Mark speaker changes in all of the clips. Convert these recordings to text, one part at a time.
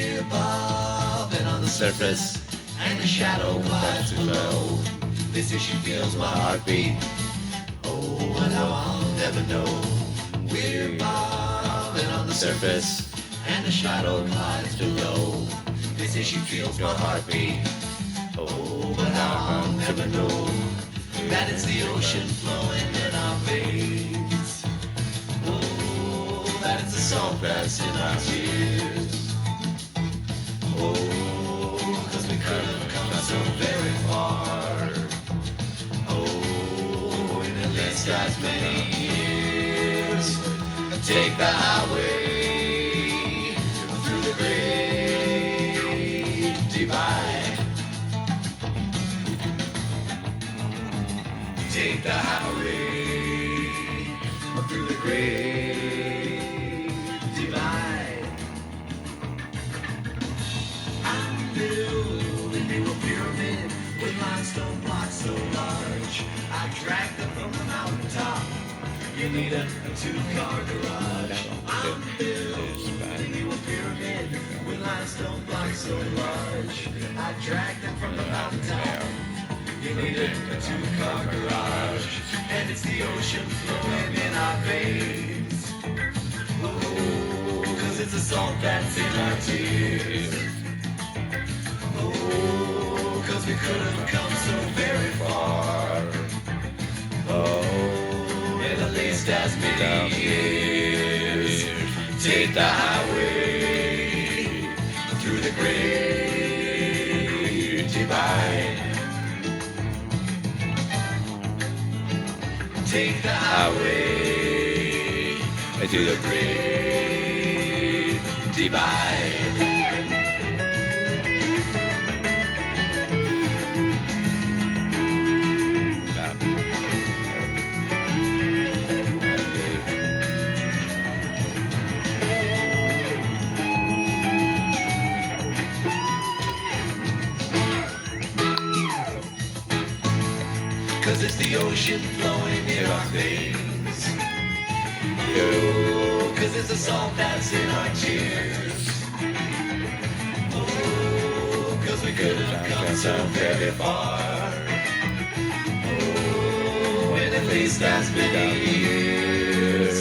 Speaker 1: We're above and on the surface, and the shadow glides below. This issue feels my heartbeat. Oh, and how I'll never know. We're above and on the surface, and the shadow glides below. This issue feels my heartbeat. Oh, but I'll never know that it's the ocean flowing in our veins. Oh, that it's the salt that's in our tears. Oh, 'cause we could have come so very far. Oh, in at least as many years. Take the highway through the great divide. Take the highway through the great divide. I'm building you a pyramid with limestone blocks so large. I dragged them from the mountaintop. You need a two-car garage. I'm building you a pyramid with limestone blocks so large. I dragged them from the mountaintop. You need a two-car garage, and it's the ocean flowing in our veins. Oh, 'cause it's the salt that's in our tears. Oh, 'cause we could have come so very far. Oh, in at least as many years. Take the highway through the great divide. Take the highway to the great divide. Cause it's the ocean flowing in our veins. Oh, cause it's the salt that's in our tears. Oh, cause we could have come so very far. Oh, in at least as many years.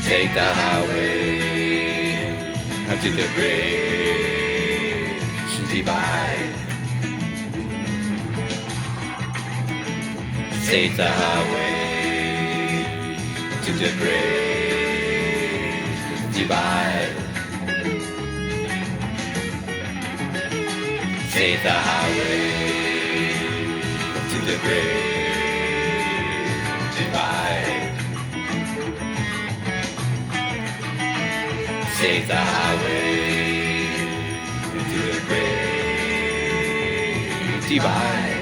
Speaker 1: Take the highway to the great divide. Take the highway to the great divide. Take the highway to the great divide. Take the highway to the great divide.